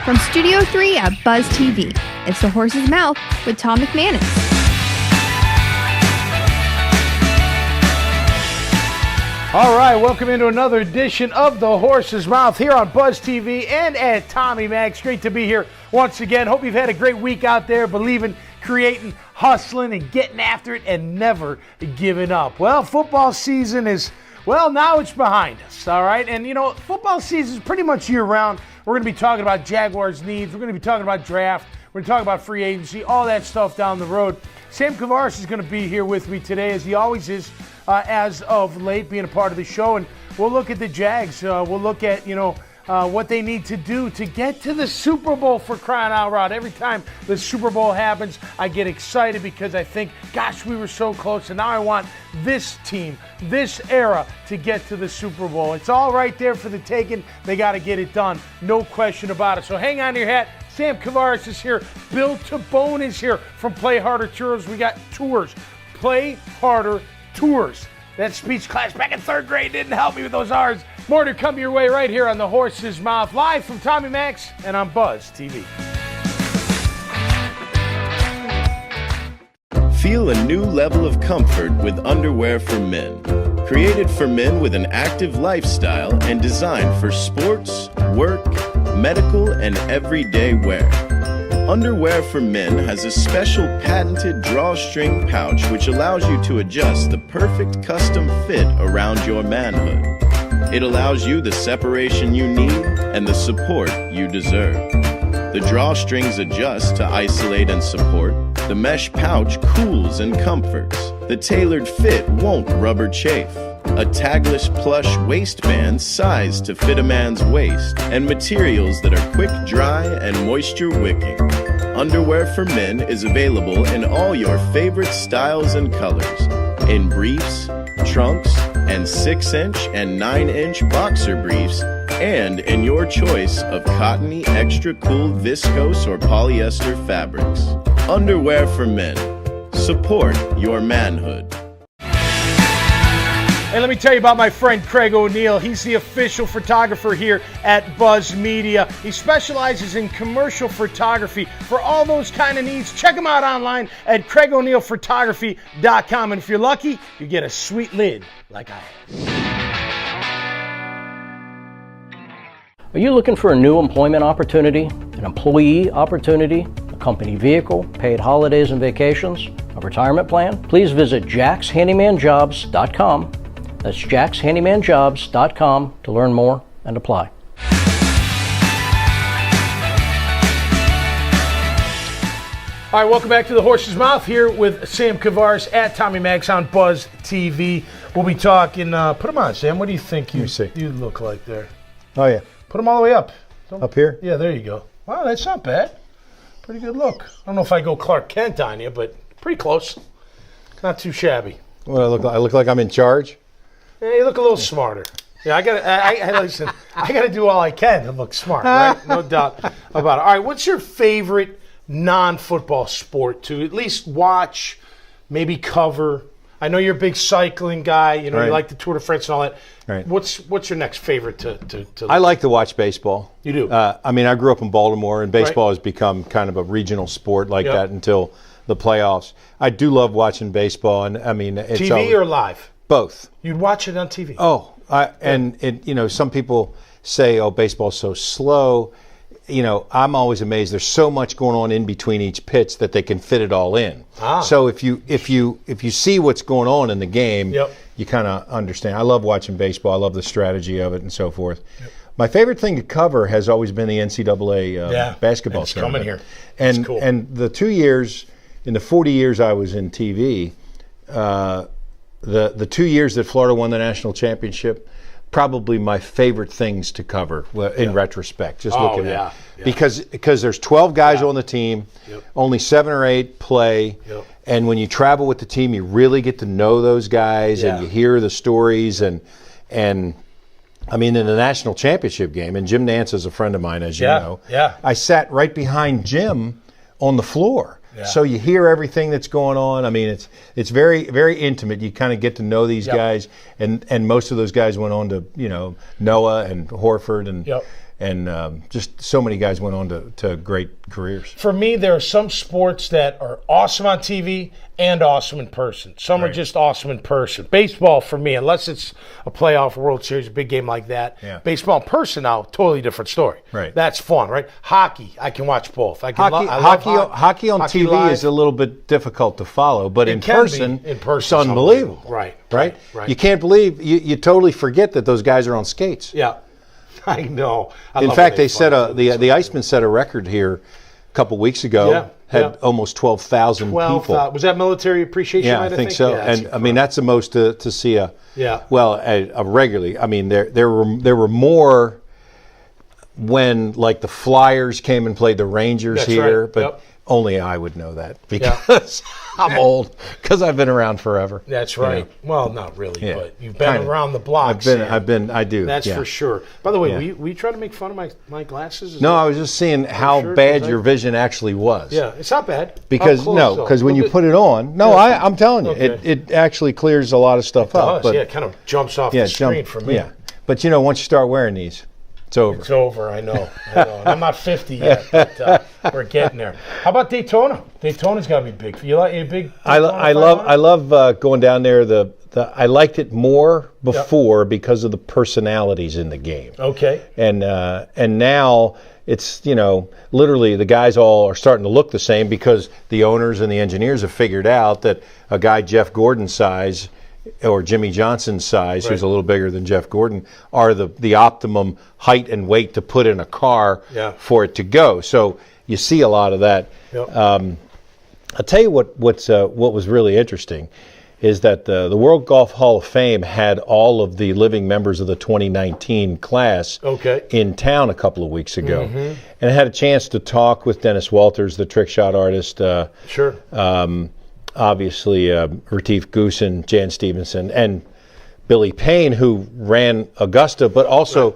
From Studio 3 at Buzz TV, it's The Horse's Mouth with Tom McManus. All right, welcome into another edition of The Horse's Mouth here on Buzz TV and at Tommy Max. Great to be here once again. Hope you've had a great week out there, believing, creating, hustling, and getting after it and never giving up. Well, football season is, well, now it's behind us, all right? And, you know, football season is pretty much year-round. We're going to be talking about Jaguars' needs. We're going to be talking about draft. We're going to talk about free agency, all that stuff down the road. Sam Kouvaris is going to be here with me today, as he always is, as of late, being a part of the show. And we'll look at the Jags. We'll look at, what they need to do to get to the Super Bowl, for crying out loud. Every time the Super Bowl happens, I get excited because I think, gosh, we were so close, and now I want this team, this era, to get to the Super Bowl. It's all right there for the taking. They got to get it done. No question about it. So hang on to your hat. Sam Kouvaris is here. Bill Tabone is here from Play Harder Tours. We got tours. Play Harder Tours. That speech class back in third grade didn't help me with those R's. More to come your way right here on The Horse's Mouth, live from Tommy Max and on Buzz TV. Feel a new level of comfort with underwear for men. Created for men with an active lifestyle and designed for sports, work, medical, and everyday wear. Underwear for Men has a special patented drawstring pouch which allows you to adjust the perfect custom fit around your manhood. It allows you the separation you need and the support you deserve. The drawstrings adjust to isolate and support. The mesh pouch cools and comforts. The tailored fit won't rubber chafe. A tagless plush waistband sized to fit a man's waist, and materials that are quick dry and moisture wicking. Underwear for Men is available in all your favorite styles and colors, in briefs, trunks, and 6-inch and 9-inch boxer briefs, and in your choice of cottony, extra cool, viscose, or polyester fabrics. Underwear for Men. Support your manhood. Hey, let me tell you about my friend Craig O'Neill. He's the official photographer here at Buzz Media. He specializes in commercial photography for all those kind of needs. Check him out online at CraigO'NeillPhotography.com. And if you're lucky, you get a sweet lid like I have. Are you looking for a new employment opportunity, an employee opportunity, a company vehicle, paid holidays and vacations, a retirement plan? Please visit jackshandymanjobs.com. That's jackshandymanjobs.com to learn more and apply. All right, welcome back to The Horse's Mouth here with Sam Kouvaris at Tommy Max on Buzz TV. We'll be talking, put them on, Sam. What do you think you look like there? Oh, yeah. Put them all the way up. Up here? Yeah, there you go. Wow, that's not bad. Pretty good look. I don't know if I go Clark Kent on you, but pretty close. Not too shabby. What, I look like I'm in charge? Yeah, you look a little smarter. Yeah, listen, I gotta do all I can to look smart, right? No doubt about it. All right, what's your favorite non-football sport to at least watch, maybe cover? I know you're a big cycling guy. You know, right. You like the Tour de France and all that. Right. What's your next favorite to I like to watch baseball. You do? I mean, I grew up in Baltimore, and baseball has become kind of a regional sport like that until the playoffs. I do love watching baseball, and I mean, it's TV or live? Both. You'd watch it on TV? Oh, some people say, "Oh, baseball's so slow." You know, I'm always amazed. There's so much going on in between each pitch that they can fit it all in. So if you see what's going on in the game, you kind of understand. I love watching baseball. I love the strategy of it and so forth. My favorite thing to cover has always been the NCAA basketball tournament. Coming here. And cool. And the 2 years, in the 40 years I was in TV, the 2 years that Florida won the national championship, probably my favorite things to cover in retrospect, just looking at it. Because there's 12 guys on the team, only 7 or 8 play, and when you travel with the team, you really get to know those guys, and you hear the stories, and I mean, in the national championship game, and Jim Nance is a friend of mine, as you know, I sat right behind Jim on the floor. So you hear everything that's going on. I mean, it's very, very intimate. You kind of get to know these guys, and most of those guys went on to, Noah and Horford, and just so many guys went on to great careers. For me, there are some sports that are awesome on TV and awesome in person. Some are just awesome in person. Baseball, for me, unless it's a playoff World Series, a big game like that. Yeah. Baseball in person now, totally different story. Right. That's fun, right? Hockey, I can watch both. I Hockey on Hockey TV live. is a little bit difficult to follow, but in can person, be. In person, it's unbelievable. Right. You can't believe, you totally forget that those guys are on skates. Yeah. I know. In fact, they set the Iceman set a record here a couple weeks ago. Yeah. Had almost 12,000 people. Was that military appreciation Yeah, night, I think so. Yeah, and I mean, that's the most to see a regularly. I mean, there were more when like the Flyers came and played the Rangers here, but only I would know that because I'm old, because I've been around forever. That's right. Well, not really, but you've been around the block. I do. That's for sure. By the way, we try to make fun of my glasses? I was just seeing how bad your vision actually was. Yeah, it's not bad. Because when you put it on, I'm telling you, it actually clears a lot of stuff up. But it kind of jumps off the screen for me. Yeah, but once you start wearing these, it's over. It's over, I know. And I'm not 50 yet, but we're getting there. How about Daytona? Daytona's got to be big. You like a big? I love going down there. I liked it more before because of the personalities in the game. Okay. And now it's literally the guys all are starting to look the same because the owners and the engineers have figured out that a guy Jeff Gordon's size or Jimmy Johnson's size, who's a little bigger than Jeff Gordon, are the optimum height and weight to put in a car for it to go. So you see a lot of that. Yep. I'll tell you what was really interesting is that the World Golf Hall of Fame had all of the living members of the 2019 class in town a couple of weeks ago. Mm-hmm. And I had a chance to talk with Dennis Walters, the trick shot artist. Obviously, Retief Goosen, Jan Stevenson, and Billy Payne, who ran Augusta, but also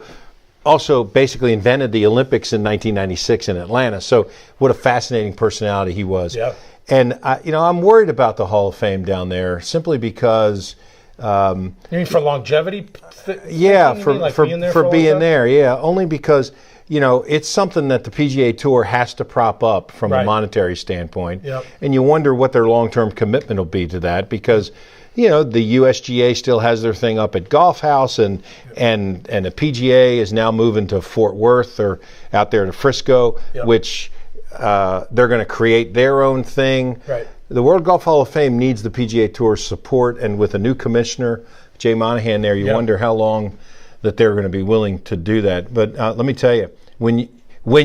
basically invented the Olympics in 1996 in Atlanta. So what a fascinating personality he was. Yeah. And I'm worried about the Hall of Fame down there simply because. You mean for longevity? For being there. Yeah, only because. It's something that the PGA Tour has to prop up from a monetary standpoint. Yep. And you wonder what their long-term commitment will be to that because, the USGA still has their thing up at Golf House and the PGA is now moving to Fort Worth or out there to Frisco, which they're going to create their own thing. Right. The World Golf Hall of Fame needs the PGA Tour's support, and with a new commissioner, Jay Monahan there, you wonder how long that they're going to be willing to do that. But let me tell you, when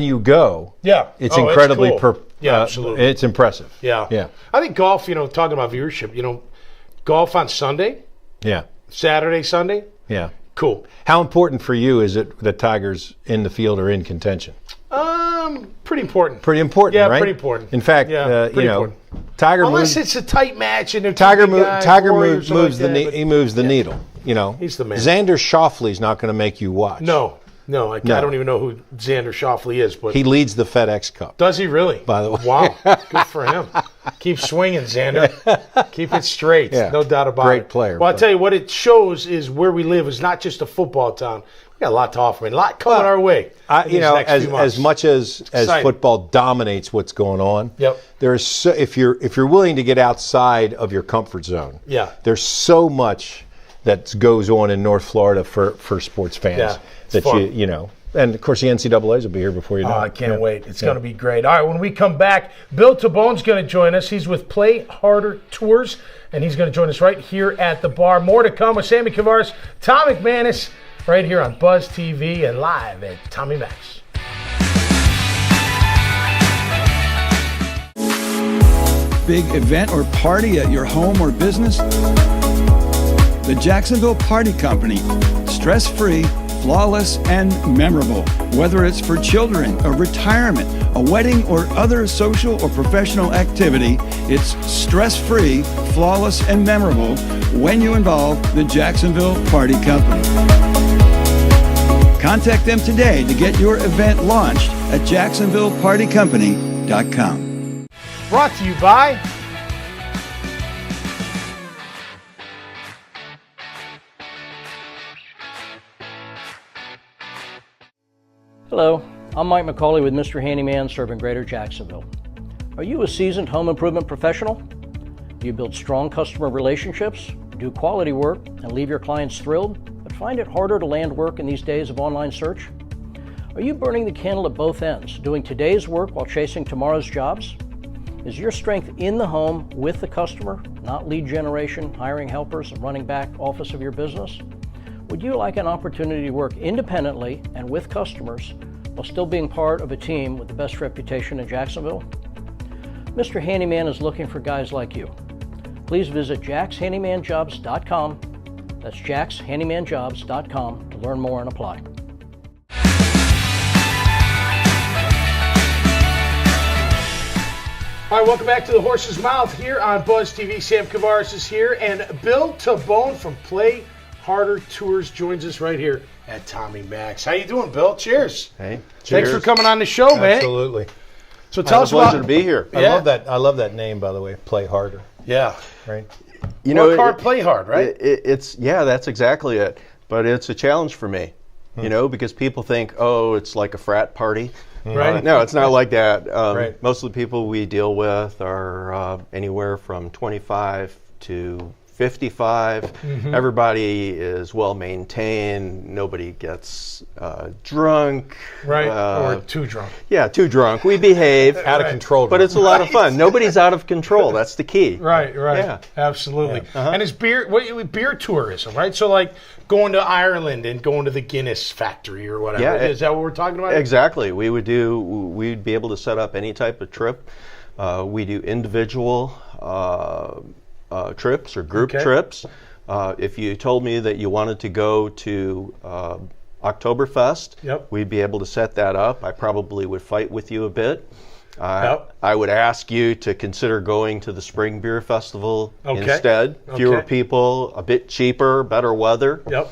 you go, it's incredibly it's cool. Absolutely. It's impressive. Yeah. I think golf, talking about viewership, golf on Sunday, Saturday, Sunday, cool. How important for you is it that Tiger's in the field or in contention? Pretty important. Pretty important, right? Pretty important. In fact, important. Tiger unless it's a tight match and Tiger moves the needle. He's the man. Xander Schauffele's not going to make you watch. No, I don't even know who Xander Schauffele is, but he leads the FedEx Cup. Does he really? By the way, wow, good for him. Keep swinging, Xander. Keep it straight. No doubt about it. Great player. Well, I'll tell you what it shows is where we live is not just a football town. We got a lot to offer. A lot coming our way. As much as football dominates what's going on, there's if you're willing to get outside of your comfort zone, there's so much that goes on in North Florida for sports fans that fun. And of course the NCAA's will be here before you know it. I can't wait. It's going to be great. All right, when we come back, Bill Tabone's going to join us. He's with Play Harder Tours, and he's going to join us right here at the bar. More to come with Sammy Kouvaris, Tom McManus, right here on Buzz TV and live at Tommy Max. Big event or party at your home or business? The Jacksonville Party Company. Stress-free, flawless, and memorable. Whether it's for children, a retirement, a wedding, or other social or professional activity, it's stress-free, flawless, and memorable when you involve the Jacksonville Party Company. Contact them today to get your event launched at jacksonvillepartycompany.com. Brought to you by Hello, I'm Mike McCauley with Mr. Handyman serving Greater Jacksonville. Are you a seasoned home improvement professional? Do you build strong customer relationships, do quality work, and leave your clients thrilled, but find it harder to land work in these days of online search? Are you burning the candle at both ends, doing today's work while chasing tomorrow's jobs? Is your strength in the home with the customer, not lead generation, hiring helpers, and running back office of your business? Would you like an opportunity to work independently and with customers while still being part of a team with the best reputation in Jacksonville? Mr. Handyman is looking for guys like you. Please visit jackshandymanjobs.com. That's jackshandymanjobs.com to learn more and apply. All right, welcome back to the Horse's Mouth here on Buzz TV. Sam Kouvaris is here, and Bill Tabone from Play Harder Tours joins us right here at Tommy Mac's. How you doing, Bill? Cheers. Hey, Thanks for coming on the show, man. Absolutely. So tell us pleasure about. to be here. Yeah. I love that name, by the way. Play harder. Yeah. Right. You know, Work hard, play hard, right? It's that's exactly it. But it's a challenge for me, you know, because people think, oh, it's like a frat party. Right. No, it's not like that. Right. Most of the people we deal with are anywhere from 25 to 55. Mm-hmm. Everybody is well maintained. Nobody gets drunk. Right. Or too drunk. Yeah, too drunk. We behave. Out of control. But it's a lot of fun. Nobody's out of control. That's the key. Right. Yeah. Absolutely. Yeah. Uh-huh. And it's beer tourism, right? So like going to Ireland and going to the Guinness factory or whatever. Yeah, Is that what we're talking about? Exactly. We'd be able to set up any type of trip. We do individual trips or group trips. If you told me that you wanted to go to Oktoberfest, we'd be able to set that up. I probably would fight with you a bit. I would ask you to consider going to the Spring Beer Festival instead. Fewer people, a bit cheaper, better weather. Yep.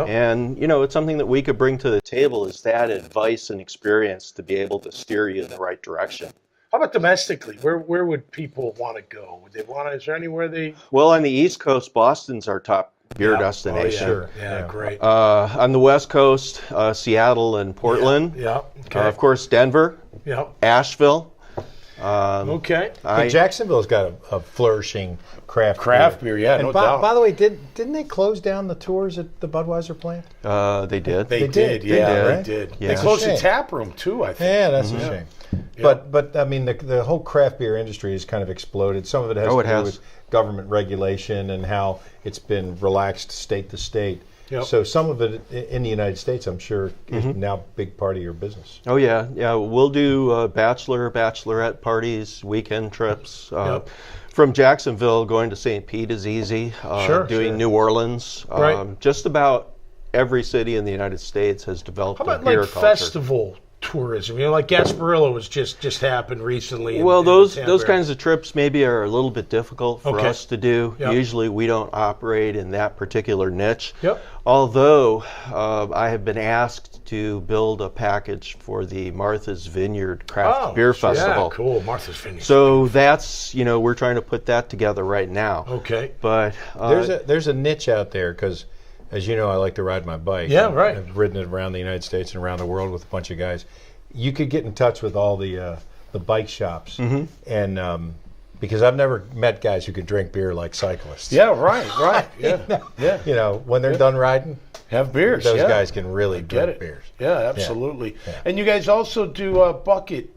And, you know, it's something that we could bring to the table is that advice and experience to be able to steer you in the right direction. How about domestically? Where would people want to go? Would they want to? Is there anywhere they? Well, on the East Coast, Boston's our top beer destination. Oh, yeah, great. On the West Coast, Seattle and Portland. Yeah. Okay. Of course, Denver. Yeah. Asheville. Okay. Jacksonville's got a flourishing craft beer. Yeah, and no doubt. By the way, didn't they close down the tours at the Budweiser plant? They did. They did. Yeah, right? they did. Yeah. They closed the tap room too, I think. Yeah, that's a shame. Yeah. But I mean, the whole craft beer industry has kind of exploded. Some of it has to do with government regulation and how it's been relaxed state to state. Yep. So some of it in the United States, I'm sure, is now a big part of your business. Oh, yeah. We'll do bachelorette parties, weekend trips. From Jacksonville, going to St. Pete is easy. Doing New Orleans. Just about every city in the United States has developed a beer culture. How about like festival tourism? You know, like Gasparilla was just happened recently. Well, those kinds of trips maybe are a little bit difficult for us to do. Yep. Usually we don't operate in that particular niche. Yep. Although I have been asked to build a package for the Martha's Vineyard Craft Beer Festival. Yeah, cool. Martha's Vineyard. So that's, we're trying to put that together right now. Okay. But there's a niche out there because, as you know, I like to ride my bike. Yeah, right. I've ridden it around the United States and around the world with a bunch of guys. You could get in touch with all the bike shops, and because I've never met guys who could drink beer like cyclists. Yeah, right. Yeah. When they're done riding, have beers. Those guys can really drink beers. Yeah, absolutely. Yeah. And you guys also do bucket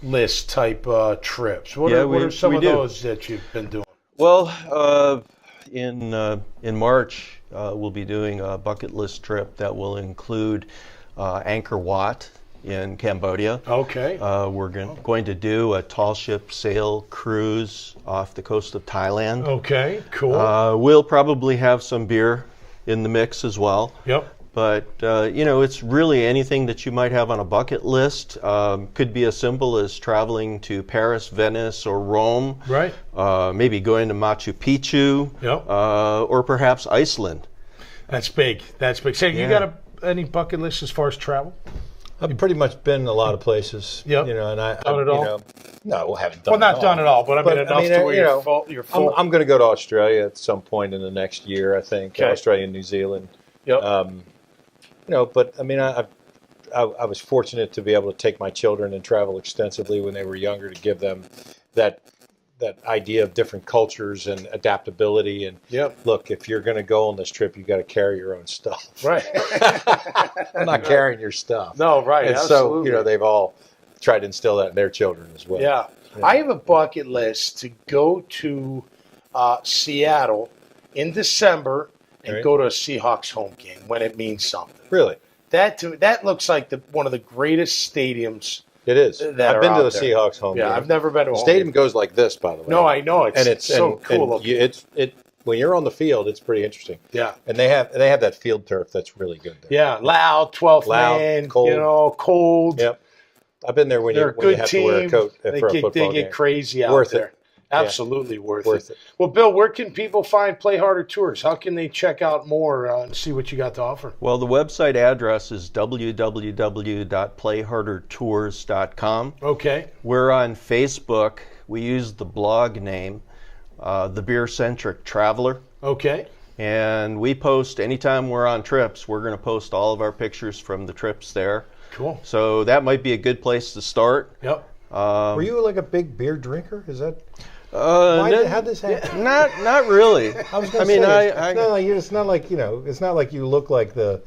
list type trips. What are some of those that you've been doing? Well, in March, we'll be doing a bucket list trip that will include Angkor Wat in Cambodia. Okay. We're going to do a tall ship sail cruise off the coast of Thailand. Okay, cool. We'll probably have some beer in the mix as well. Yep. But, it's really anything that you might have on a bucket list. Could be as simple as traveling to Paris, Venice, or Rome. Right. Maybe going to Machu Picchu. Yep. Or perhaps Iceland. That's big. So you got any bucket list as far as travel? I've pretty much been in a lot of places. Yep. And I done it all? No, haven't done it all. Well, not done it all, but enough to where you're full. I'm going to go to Australia at some point in the next year, I think. Okay. Australia and New Zealand. Yep. But I mean, I've I was fortunate to be able to take my children and travel extensively when they were younger to give them that idea of different cultures and adaptability. And look, if you're going to go on this trip, you got to carry your own stuff. Right. I'm not carrying your stuff. No, right. And absolutely. so, they've all tried to instill that in their children as well. Yeah. I have a bucket list to go to Seattle in December and go to a Seahawks home game when it means something. Really? That looks like one of the greatest stadiums. It is. I've been to the Seahawks home game. Yeah, I've never been to a home stadium game. Goes like this, by the way. No, I know. It's so cool. When you're on the field, it's pretty interesting. Yeah. And they have that field turf that's really good there. Yeah, loud, 12th man, cold. cold. Yep. I've been there when you have to wear a coat for a football game. They get crazy out there. It. Absolutely worth it. Well, Bill, where can people find Play Harder Tours? How can they check out more and see what you got to offer? Well, the website address is www.playhardertours.com. Okay. We're on Facebook. We use the blog name, The Beer-Centric Traveler. Okay. And we post, anytime we're on trips, we're going to post all of our pictures from the trips there. Cool. So that might be a good place to start. Yep. Were you like a big beer drinker? Is that... how'd this happen? Not really. I was going to say, it's not like you look like the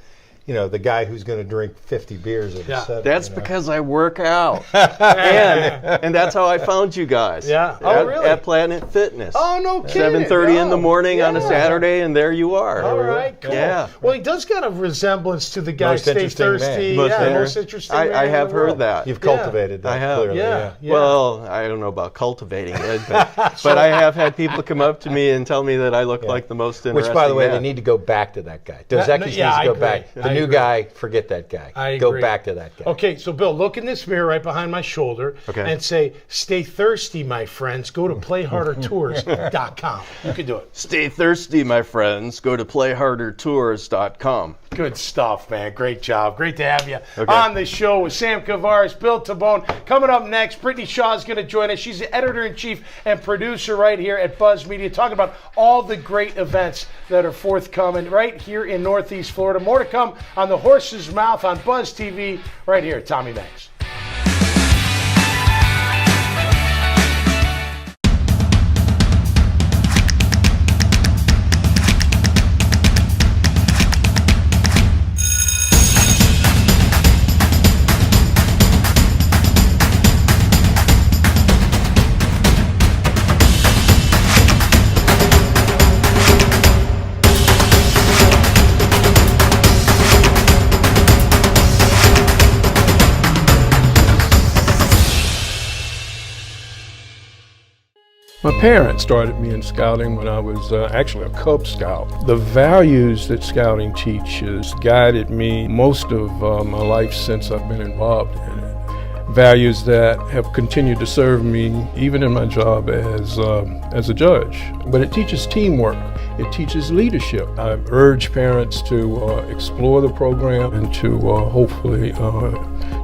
guy who's going to drink 50 beers at a set. That's because I work out, and that's how I found you guys. Yeah. Really? At Planet Fitness. Oh, no kidding. 7:30 in the morning on a Saturday, and there you are. All right. Cool. Yeah. Well, he does got a resemblance to the guy Most Stay interesting Thirsty. man. Most interesting man. I have heard that. You've cultivated that. I have. Clearly. Yeah. Well, I don't know about cultivating it, but I have had people come up to me and tell me that I look like the most interesting. Which, by the way, man. they need to go back to that guy. Dos Equis needs to go back. The new guy, forget that guy. I go agree. back to that guy. Okay, so Bill, look in this mirror right behind my shoulder and say, "Stay thirsty, my friends. Go to playhardertours.com." You can do it. Stay thirsty, my friends. Go to playhardertours.com. Good stuff, man. Great job. Great to have you on the show with Sam Kouvaris, Bill Tabone. Coming up next, Brittany Shaw is going to join us. She's the editor-in-chief and producer right here at Buzz Media, talking about all the great events that are forthcoming right here in Northeast Florida. More to come on the Horse's Mouth on Buzz TV right here at Tommy Max. My parents started me in scouting when I was actually a Cub Scout. The values that scouting teaches guided me most of my life since I've been involved in it. Values that have continued to serve me even in my job as a judge. But it teaches teamwork. It teaches leadership. I urge parents to explore the program and to hopefully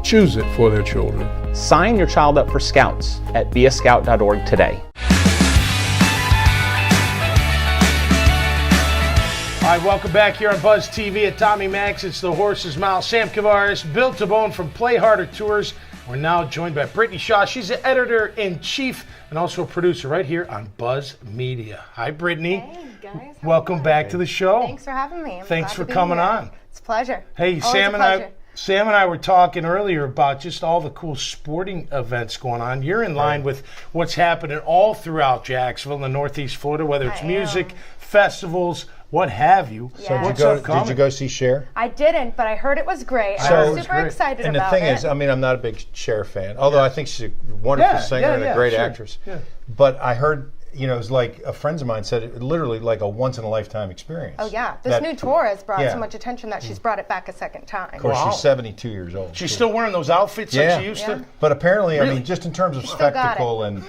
choose it for their children. Sign your child up for Scouts at beascout.org today. All right, welcome back here on Buzz TV at Tommy Max. It's the Horse's Mouth. Sam Kouvaris, Bill Tabone from Play Harder Tours. We're now joined by Brittany Shaw. She's the editor-in-chief and also a producer right here on Buzz Media. Hi, Brittany. Hey, guys. Welcome back to the show. Thanks for having me. Thanks for coming on. It's a pleasure. Hey, Sam and I were talking earlier about just all the cool sporting events going on. You're in line with what's happening all throughout Jacksonville and Northeast Florida, whether it's music, festivals, what have you. Yeah. So did you go see Cher? I didn't, but I heard it was great. I was super excited about it. And the thing is, I mean, I'm not a big Cher fan, although I think she's a wonderful singer and a great actress. Yeah. But I heard, it was like a friend of mine said, it literally like a once-in-a-lifetime experience. Oh, yeah. This new tour has brought so much attention that she's brought it back a second time. Of course, she's 72 years old. She's still wearing those outfits like she used to? But apparently, I mean, just in terms of spectacle and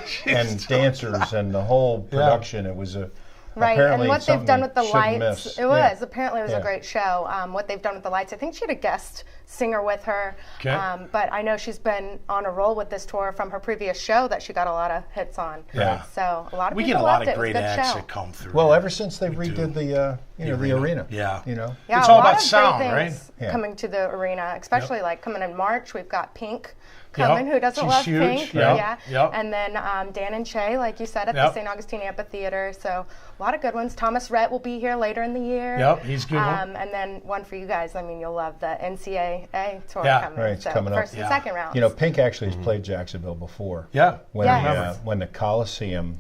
dancers and the whole production, it was a... Right, and what they've done with the lights, apparently it was a Yeah. great show. What they've done with the lights, I think she had a guest singer with her, but I know she's been on a roll with this tour from her previous show that she got a lot of hits on. Yeah. So a lot of We people get a lot loved of it. great It was a good acts show. that come through. Well, ever since they redid the, the arena. Yeah. Yeah, it's all a lot about of sound, great right? things coming to the arena, especially like coming in March. We've got Pink coming. Who doesn't love huge. Pink? Yep. And then Dan and Shay, like you said, at the St. Augustine Amphitheater. So a lot of good ones. Thomas Rhett will be here later in the year. Yep, he's a good one. And then one for you guys. I mean, you'll love the NCAA tour coming. Right, it's so coming up. First and second rounds. Pink actually has played Jacksonville before. Yeah. When the Coliseum,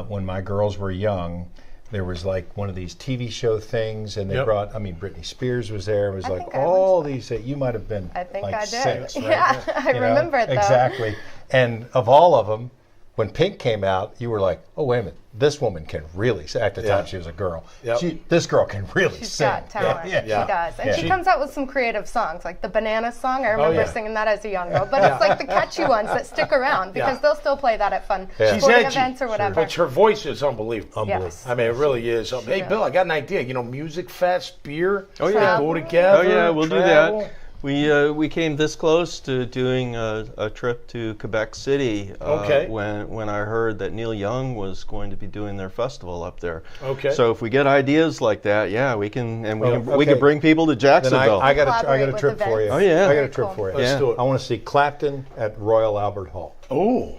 when my girls were young, there was like one of these TV show things, and they brought, Brittany Spears was there. It was like all these, you might have been I think like I did. 6, right? Yeah, I remember it though. Exactly. And of all of them, when Pink came out, you were like, oh, wait a minute, this woman can really sing. At the time, she was a girl. This girl can really She's sing. got talent. She does. And she comes out with some creative songs, like the Banana song. I remember singing that as a young girl. But it's like the catchy ones that stick around because they'll still play that at fun sporting events or whatever. But her voice is unbelievable. Yes. I mean, it really is. Hey, Bill, I got an idea. Music fest, beer, Oh, yeah. go together. Oh, yeah, we'll travel. do that. We came this close to doing a trip to Quebec City when I heard that Neil Young was going to be doing their festival up there. Okay. So if we get ideas like that, we can bring people to Jacksonville. I got a trip for you. Oh yeah. I got a trip for you. Let's do it. I want to see Clapton at Royal Albert Hall. Oh.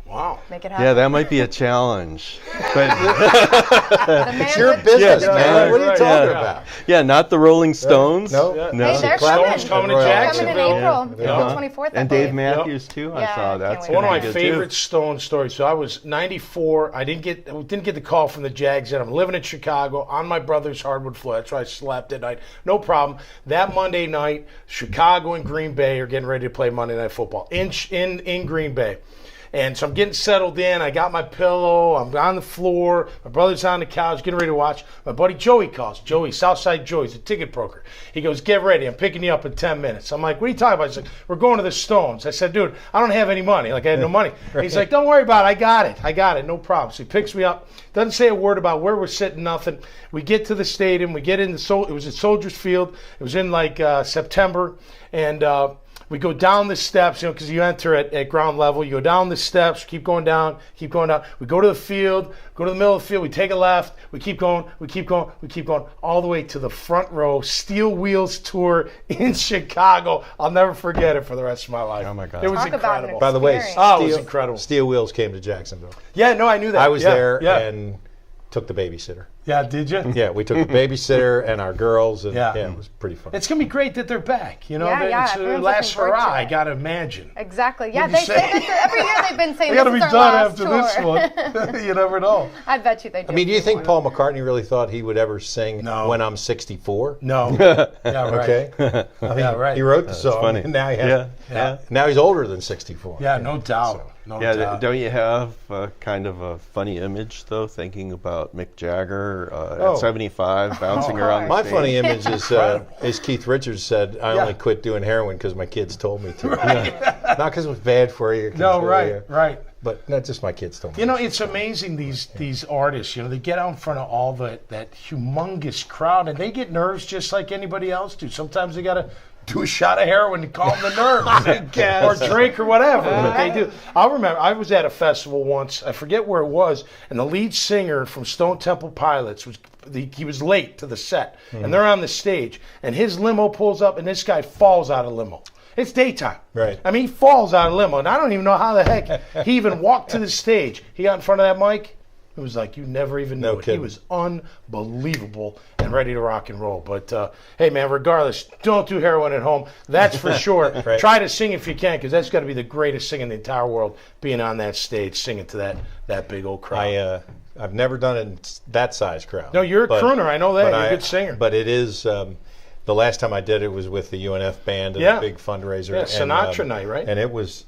Wow. Make it happen. Yeah, that might be a challenge. But it's your business, man. What are you talking about? Yeah, not the Rolling Stones. No. Hey, they're Clapton's coming to Jacksonville. Coming in April, April 24th. And Dave Matthews too. I saw that's one of my favorite Stone stories. So I was 94. I didn't get the call from the Jags yet. I'm living in Chicago on my brother's hardwood floor. That's where I slept at night. No problem. That Monday night, Chicago and Green Bay are getting ready to play Monday Night Football in Green Bay. And so I'm getting settled in. I got my pillow. I'm on the floor. My brother's on the couch, getting ready to watch. My buddy Joey calls. Southside Joey's a ticket broker. He goes, get ready. I'm picking you up in 10 minutes. I'm like, what are you talking about? He's like, we're going to the Stones. I said, dude, I don't have any money. Like, I had no money. He's like, don't worry about it. I got it. No problem. So he picks me up. Doesn't say a word about where we're sitting, nothing. We get to the stadium. We get in it was at Soldiers Field. It was in like September. And we go down the steps, because you enter at ground level. You go down the steps, keep going down. We go to the field, go to the middle of the field. We take a left. We keep going, all the way to the front row, Steel Wheels tour in Chicago. I'll never forget it for the rest of my life. Oh, my God. It was Talk incredible. By the way, it was incredible. Steel Wheels came to Jacksonville. Yeah, no, I knew that. I was there and took the babysitter. Yeah, did you? Yeah, we took the babysitter and our girls, and it was pretty fun. It's going to be great that they're back. It's everyone's last looking forward hurrah, to I it. got to imagine. Exactly. Yeah, they say that every year they've been saying They got to this be is our done last after tour. this one. You never know. I bet you they do. I mean, do you think Paul McCartney really thought he would ever sing When I'm 64? No. Yeah, right. Okay. Yeah, right. He wrote the song, funny. and now he's older than 64. Yeah, no doubt. No doubt. Don't you have kind of a funny image, though, thinking about Mick Jagger at 75 bouncing around the My stage? funny image is Keith Richards said, I only quit doing heroin because my kids told me to. Not because it was bad for you. Right. But not just my kids told me. It's amazing, these artists, they get out in front of all that humongous crowd, and they get nerves just like anybody else do. Sometimes they got to do a shot of heroin to calm the nerves, or drink or whatever. But they do. I'll remember, I was at a festival once, I forget where it was, and the lead singer from Stone Temple Pilots he was late to the set, and they're on the stage, and his limo pulls up, and this guy falls out of limo. It's daytime. Right. I mean, he falls out of limo, and I don't even know how the heck he even walked to the stage. He got in front of that mic. It was like you never even knew it. He was unbelievable and ready to rock and roll. But, hey, man, regardless, don't do heroin at home. That's for sure. Right. Try to sing if you can, because that's got to be the greatest thing in the entire world, being on that stage, singing to that big old crowd. I've never done it in that size crowd. No, you're a crooner. I know that. You're a good singer. But it is... the last time I did it was with the UNF band and a big fundraiser. Yeah, Sinatra night, right? And it was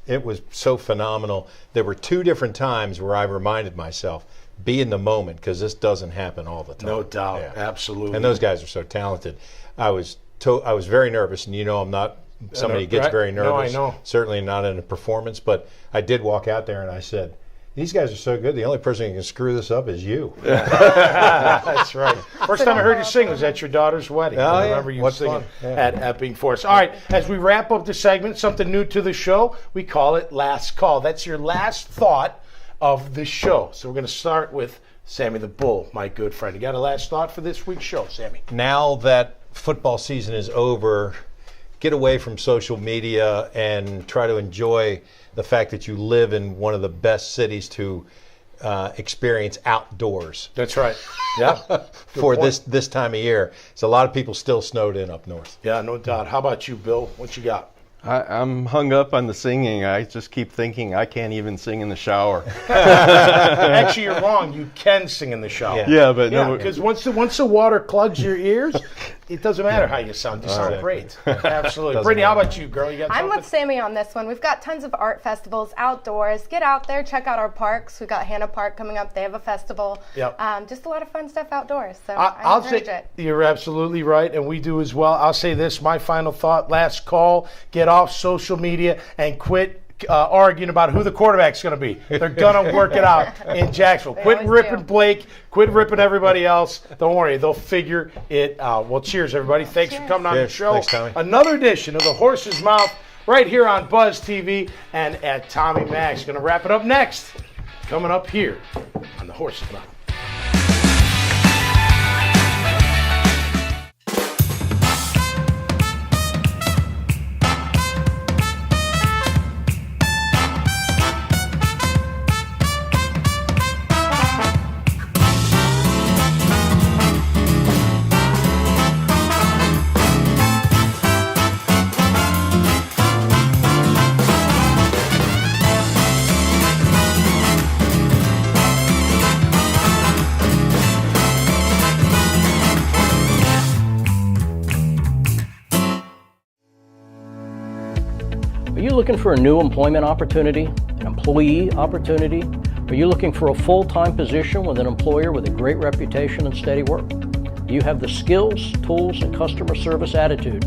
so phenomenal. There were 2 different times where I reminded myself, be in the moment, because this doesn't happen all the time. No doubt, absolutely. And those guys are so talented. I was very nervous, and I'm not somebody who gets very nervous. No, I know. Certainly not in a performance, but I did walk out there and I said, these guys are so good. The only person who can screw this up is you. That's right. First time I heard you sing was at your daughter's wedding. I remember you singing at Epping Forest. All right, as we wrap up the segment, something new to the show, we call it Last Call. That's your last thought of the show. So we're going to start with Sammy the Bull, my good friend. You got a last thought for this week's show, Sammy? Now that football season is over, get away from social media and try to enjoy the fact that you live in one of the best cities to experience outdoors. That's right. Yeah. For this time of year. So a lot of people still snowed in up north. Yeah, no doubt. How about you, Bill? What you got? I'm hung up on the singing. I just keep thinking I can't even sing in the shower. Actually, you're wrong. You can sing in the shower. Yeah, but no, because once the water plugs your ears, it doesn't matter how you sound. You sound great. Absolutely. Brittany, how about you, girl? You got something? I'm with Sammy on this one. We've got tons of art festivals outdoors. Get out there, check out our parks. We've got Hannah Park coming up. They have a festival. Yep. Just a lot of fun stuff outdoors. So I encourage it. You're absolutely right, and we do as well. I'll say this, my final thought, last call, get off social media and quit arguing about who the quarterback's going to be. They're going to work it out in Jacksonville. Quit ripping Blake. Quit ripping everybody else. Don't worry. They'll figure it out. Well, cheers, everybody. Thanks for coming on the show. Thanks, Tommy. Another edition of The Horse's Mouth right here on Buzz TV and at Tommy Max. Going to wrap it up next. Coming up here on The Horse's Mouth. Are you looking for a new employment opportunity, an employee opportunity? Are you looking for a full-time position with an employer with a great reputation and steady work? Do you have the skills, tools, and customer service attitude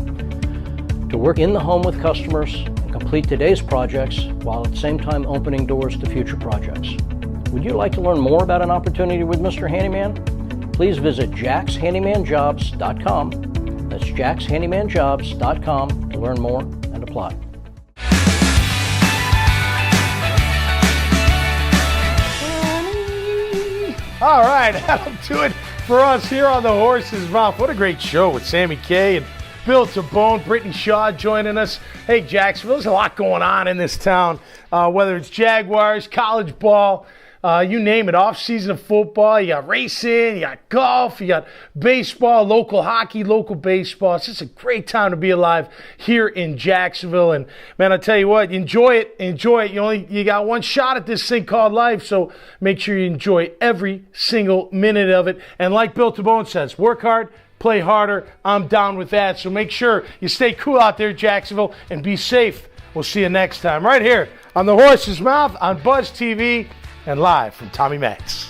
to work in the home with customers and complete today's projects while at the same time opening doors to future projects? Would you like to learn more about an opportunity with Mr. Handyman? Please visit jackshandymanjobs.com. That's jackshandymanjobs.com to learn more and apply. All right, that'll do it for us here on The Horse's Mouth. What a great show with Sammy K and Bill Tabone, Brittany Shaw joining us. Hey, Jacksonville, there's a lot going on in this town, whether it's Jaguars, college ball, you name it, off-season of football. You got racing, you got golf, you got baseball, local hockey, local baseball. It's just a great time to be alive here in Jacksonville. And, man, I tell you what, enjoy it. You got one shot at this thing called life, so make sure you enjoy every single minute of it. And like Bill Tabone says, work hard, play harder. I'm down with that. So make sure you stay cool out there, Jacksonville, and be safe. We'll see you next time right here on The Horse's Mouth on Buzz TV and live from Tommy Max.